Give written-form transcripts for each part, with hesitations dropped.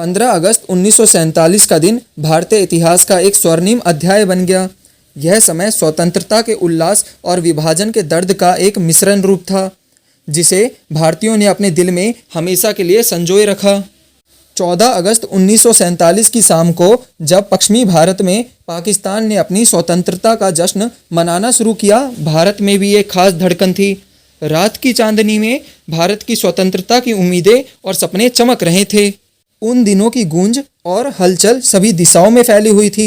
15 अगस्त 1947 का दिन भारतीय इतिहास का एक स्वर्णिम अध्याय बन गया। यह समय स्वतंत्रता के उल्लास और विभाजन के दर्द का एक मिश्रण रूप था, जिसे भारतीयों ने अपने दिल में हमेशा के लिए संजोए रखा। 14 अगस्त 1947 की शाम को जब पश्चिमी भारत में पाकिस्तान ने अपनी स्वतंत्रता का जश्न मनाना शुरू किया, भारत में भी एक खास धड़कन थी। रात की चांदनी में भारत की स्वतंत्रता की उम्मीदें और सपने चमक रहे थे। उन दिनों की गूंज और हलचल सभी दिशाओं में फैली हुई थी।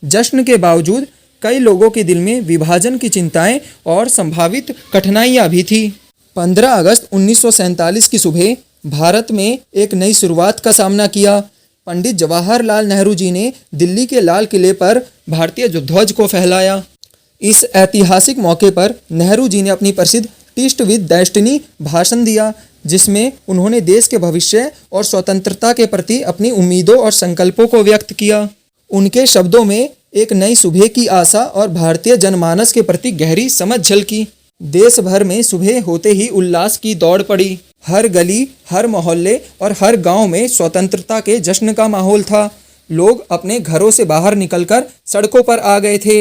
जश्न के बावजूद कई लोगों के दिल में विभाजन की चिंताएं और संभावित कठिनाइयां भी थी। 15 अगस्त 1947 की सुबह भारत में एक नई शुरुआत का सामना किया। पंडित जवाहरलाल नेहरू जी ने दिल्ली के लाल किले पर भारतीय ध्वज को फहराया। इस ऐतिहासिक मौके पर नेहरू जी ने अपनी प्रसिद्ध टीस्ट विद डेस्टिनी भाषण दिया, जिसमें उन्होंने देश के भविष्य और स्वतंत्रता के प्रति अपनी उम्मीदों और संकल्पों को व्यक्त किया। उनके शब्दों में एक नई सुबह की आशा और भारतीय जनमानस के प्रति गहरी समझ झलकी। देश भर में सुबह होते ही उल्लास की दौड़ पड़ी। हर गली, हर मोहल्ले और हर गांव में स्वतंत्रता के जश्न का माहौल था। लोग अपने घरों से बाहर निकलकर सड़कों पर आ गए थे,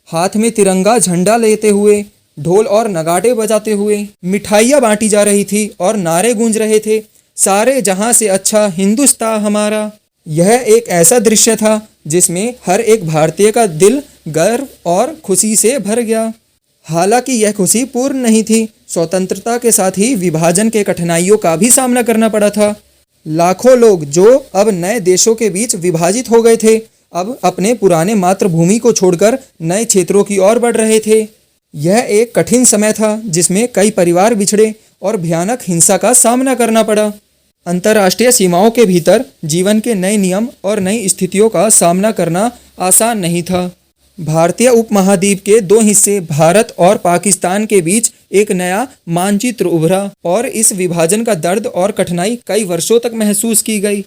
हाथ में तिरंगा झंडा लेते हुए, ढोल और नगाड़े बजाते हुए। मिठाइयाँ बांटी जा रही थी और नारे गूंज रहे थे, सारे जहां से अच्छा हिंदुस्तान हमारा। यह एक ऐसा दृश्य था जिसमें हर एक भारतीय का दिल गर्व और खुशी से भर गया। हालांकि यह खुशी पूर्ण नहीं थी। स्वतंत्रता के साथ ही विभाजन के कठिनाइयों का भी सामना करना पड़ा था। लाखों लोग जो अब नए देशों के बीच विभाजित हो गए थे, अब अपने पुराने मातृभूमि को छोड़कर नए क्षेत्रों की ओर बढ़ रहे थे। यह एक कठिन समय था जिसमें कई परिवार बिछड़े और भयानक हिंसा का सामना करना पड़ा। अंतर्राष्ट्रीय सीमाओं के भीतर जीवन के नए नियम और नई स्थितियों का सामना करना आसान नहीं था। भारतीय उपमहाद्वीप के दो हिस्से भारत और पाकिस्तान के बीच एक नया मानचित्र उभरा और इस विभाजन का दर्द और कठिनाई कई वर्षों तक महसूस की गई।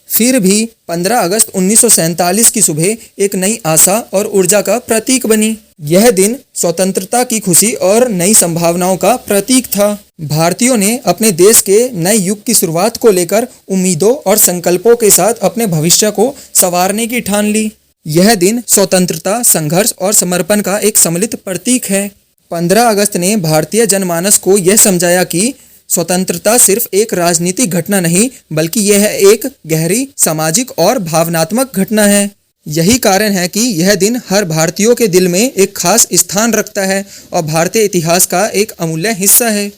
फिर भी 15 अगस्त 1947 की सुबह एक नई आशा और ऊर्जा का प्रतीक बनी। यह दिन स्वतंत्रता की खुशी और नई संभावनाओं का प्रतीक था। भारतीयों ने अपने देश के नए युग की शुरुआत को लेकर उम्मीदों और संकल्पों के साथ अपने भविष्य को संवारने की ठान ली। यह दिन स्वतंत्रता, संघर्ष और समर्पण का एक सम्मिलित प्रतीक है। 15 अगस्त ने भारतीय जनमानस को यह समझाया कि स्वतंत्रता सिर्फ एक राजनीतिक घटना नहीं, बल्कि यह एक गहरी सामाजिक और भावनात्मक घटना है। यही कारण है कि यह दिन हर भारतीयों के दिल में एक खास स्थान रखता है और भारतीय इतिहास का एक अमूल्य हिस्सा है।